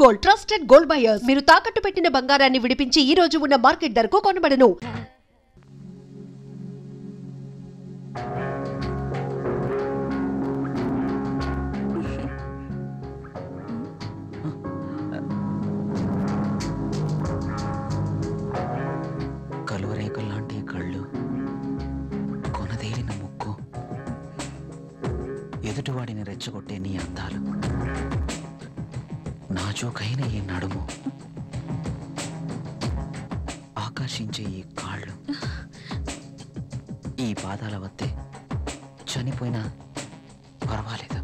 Gold, trusted gold buyers. మీరు తాకట్టు పెట్టిన బంగారాన్ని విడిపించి ఈ రోజు ఉన్న మార్కెట్ ధరకు కొనబడను. కలువరేకల్లాంటి కళ్ళు, కొనదేలిన ముక్కు, ఎదుటివాడిని రెచ్చగొట్టే నీ అందాలు, నాజూకైన ఈ నడుము, ఆకర్షించే ఈ కాళ్ళు, ఈ పాదాల వద్దే చనిపోయినా పర్వాలేదు.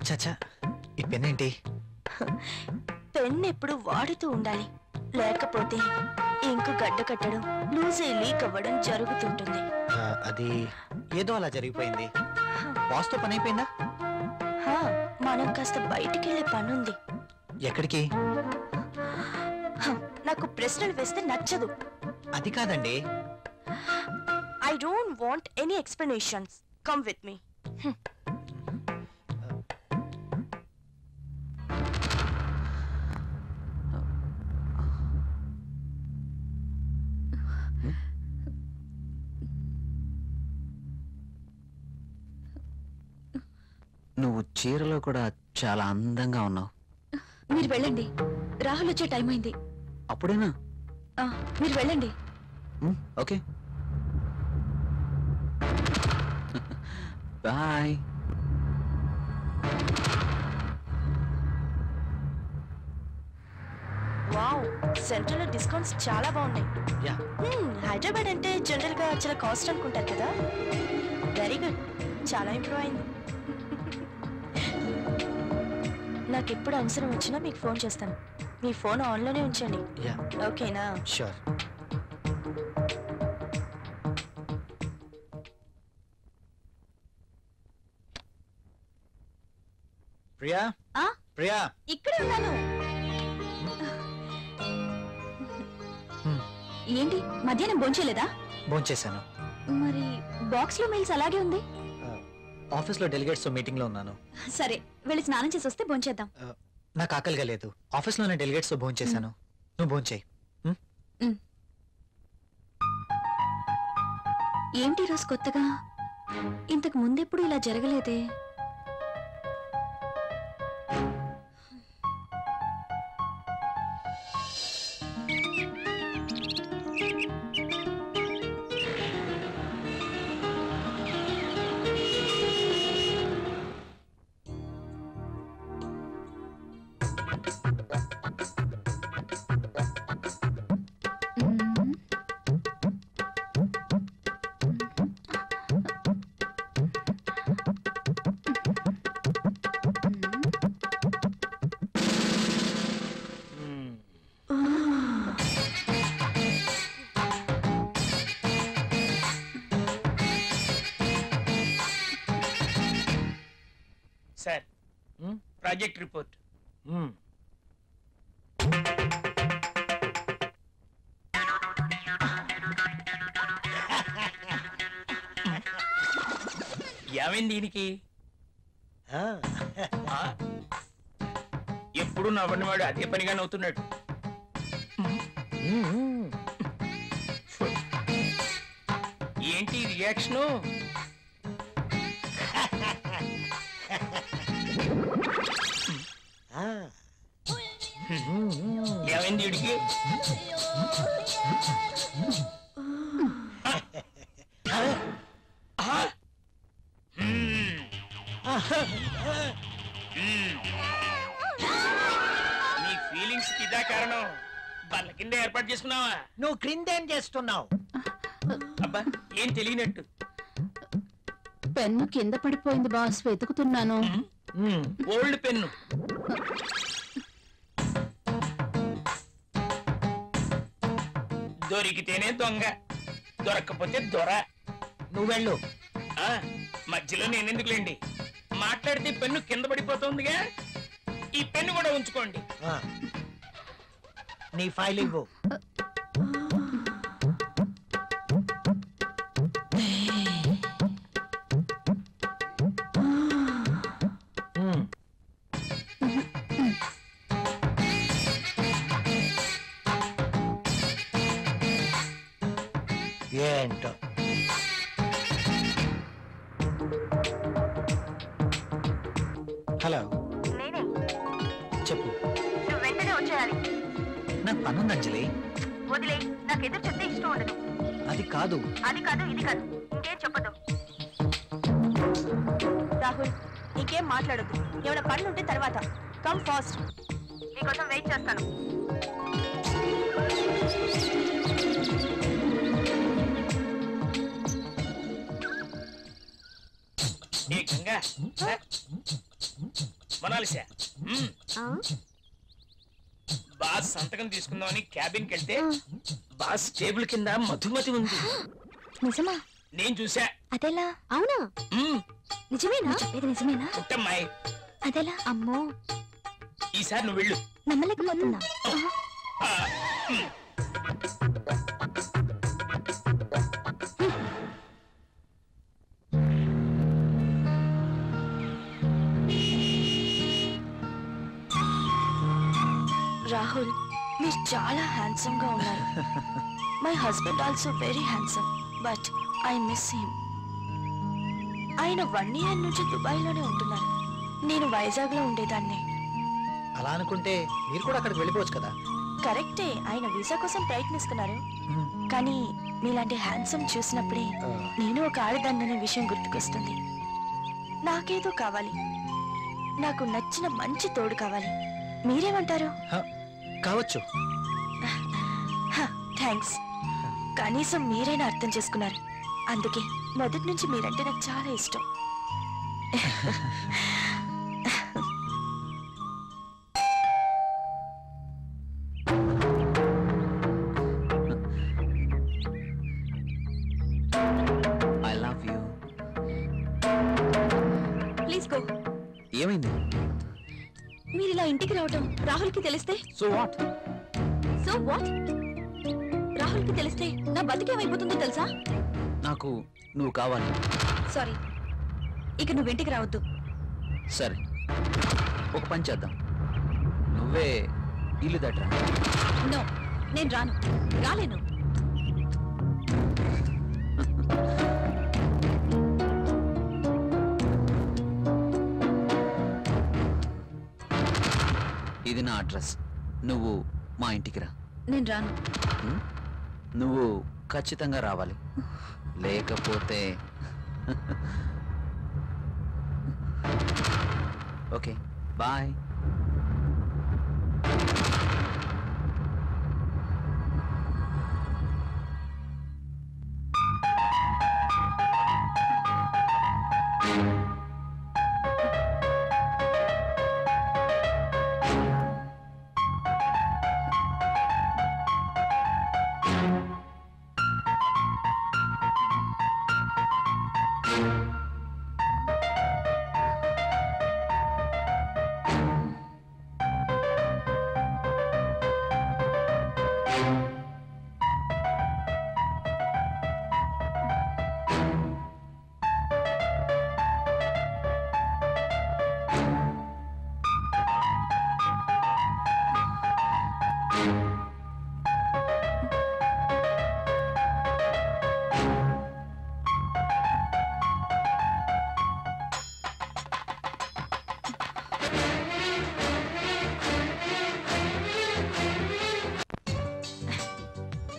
చచ్చా, ఈ పెన్ ఏంటి? పెన్ ఎప్పుడు వాడుతూ ఉండాలి, లేకపోతే ఇంకు గడ్డ కట్టడం, లూజ్ అయి లీక్ అవ్వడం జరుగుతుంటుంది. అది ఏదో అలా జరిగిపోయింది. బాస్తో పని అయిపోయిందా? మనం కాస్త బయటికి వెళ్ళే పనుంది. ఎక్కడికి? నాకు ప్రశ్నలు వేస్తే నచ్చదు. అది కాదండి. I don't want any explanations. Come with me. నువ్వు చీరలో కూడా చాలా అందంగా ఉన్నావు. మీరు వెళ్ళండి, రాహుల్ వచ్చే టైం అయింది. అప్పుడేనా? మీరు వెళ్ళండి. Okay, bye. వావ్, సెంట్రల్ లో డిస్కౌంట్స్ చాలా బాగున్నాయి. యా. హైదరాబాద్ అంటే జనరల్ గా చాలా కాస్ట్ అనుకుంటారు కదా. వెరీ గుడ్, చాలా ఇంప్రూవ్ అయింది. నాకు ఎప్పుడు అవసరం వచ్చినా మీకు ఫోన్ చేస్తాను. మీ ఫోన్ ఆన్లోనే ఉంచండి. యా. ఓకేనా? షూర్. ప్రియా, ప్రియా, ఇక్కడే ఉన్నాను. ఏంటి మధ్యాహ్నం భోంచేయలేదా? భోంచేశాను. మరి బాక్స్ లో మెయిల్స్ అలాగే ఉంది. ఆఫీస్లో డెలిగేట్స్ మీటింగ్ లో ఉన్నాను. సరే, వెళ్ళి స్నానం చేసి వస్తే భోంచేద్దాం. నాకు ఆకలిగా లేదు. ఆఫీస్లోనే డెలిగేట్స్ తో భోంచేశాను. నువ్వు భోంచేయి. ఏంటి రోజు కొత్తగా? ఇంతకు ముందెప్పుడు ఇలా జరగలేదే. Sir, project report. ఏమైంది దీనికి? ఎప్పుడు నవ్వనివాడు అదే పనిగా నవ్వుతున్నాడు. ఏంటి రియాక్షను? ఏమైంది వీడికి? నీ ఫీలింగ్స్ కి ఇదా కారణం? బల్ల కింద ఏర్పాటు చేసుకున్నావా? నువ్వు క్రిందేం చేస్తున్నావు? అబ్బా, ఏం తెలియనట్టు. పెన్ను కింద పడిపోయింది బాస్, వెతుకుతున్నాను. Old pen. దొరికితేనే దొంగ, దొరక్కపోతే దొర. నువ్వు వెళ్ళు. మధ్యలో నేనెందుకులేండి, మాట్లాడితే పెన్ను కింద పడిపోతుందిగా. ఈ పెన్ను కూడా ఉంచుకోండి. నీ ఫైల్ ఇవ్వు. ఏంటో హలో, నేనే. చెప్పు. నువ్వు వెంటనే వచ్చేయాలి. నాకు పనుంది అంజలి. వదిలే, నాకు ఎదురు చెప్తే ఇష్టం ఉండదు. అది కాదు. అది కాదు, ఇది కాదు, ఇంకేం చెప్పదు. రాహుల్, ఇంకేం మాట్లాడద్దు. ఏమైనా పనులు ఉంటే తర్వాత. కమ్ ఫాస్ట్, నీకోసం వెయిట్ చేస్తాను. ఏ గంగా మొనాలిసా బాస్ సంతకం తీసుకుందామని క్యాబిన్కి వెళ్తే బాస్ టేబుల్ కింద మధుమతి ఉంది. నిజమా? నేను చూసా. అదెలా? అవునా? నిజమేనా? చెప్పేది నిజమేనా? పుట్టమ్మాయి అదెలా? అమ్మో, ఈసారి నువ్వు వెళ్ళు. నమ్మలేకపోతున్నా. రాహుల్, మీరు చాలా హ్యాండ్సమ్ గా ఉన్నారు. My husband also very handsome, but I miss him. ఆయన 1 year నుంచి దుబాయ్ లోనే ఉంటున్నారు. నేను వైజాగ్ లో ఉండేదాన్ని. అలా అనుకుంటే మీరు కూడా అక్కడికి వెళ్ళిపోవచ్చు కదా. కరెక్టే, ఆయన వీసా కోసం ప్రయత్నిస్తున్నారు. కానీ మీలాంటి హ్యాండ్సమ్ చూసినప్పుడే నేను ఒక ఆడదాన్ననే విషయం గుర్తుకొస్తుంది. నాకేదో కావాలి, నాకు నచ్చిన మంచి తోడు కావాలి. మీరేమంటారు? కావచ్చు. థ్యాంక్స్. కనీసం మీరైనా అర్థం చేసుకున్నారు. అందుకే మొదటి నుంచి మీరంటే నాకు చాలా ఇష్టం. I love you. Please go. ఏమైంది? మీరు ఇలా ఇంటికి రావటం రాహుల్కి తెలిస్తే? So what? So what? రాహుల్కి తెలిస్తే నా బతికేమైపోతుందో తెలుసా? నాకు నువ్వు కావాలి. సారీ, ఇక నువ్వు ఇంటికి రావద్దు. సరే, ఒక పని చేద్దాం. నువ్వే ఇల్లు దట్రా. నో, నేను రాను, రాలేను. ఇది నా అడ్రస్. నువ్వు మా ఇంటికి రా. నేను రాను. నువ్వు ఖచ్చితంగా రావాలి, లేకపోతే okay bye.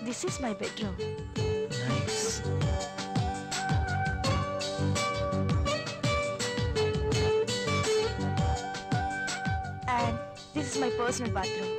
This is my bedroom. Nice. And this is my personal bathroom.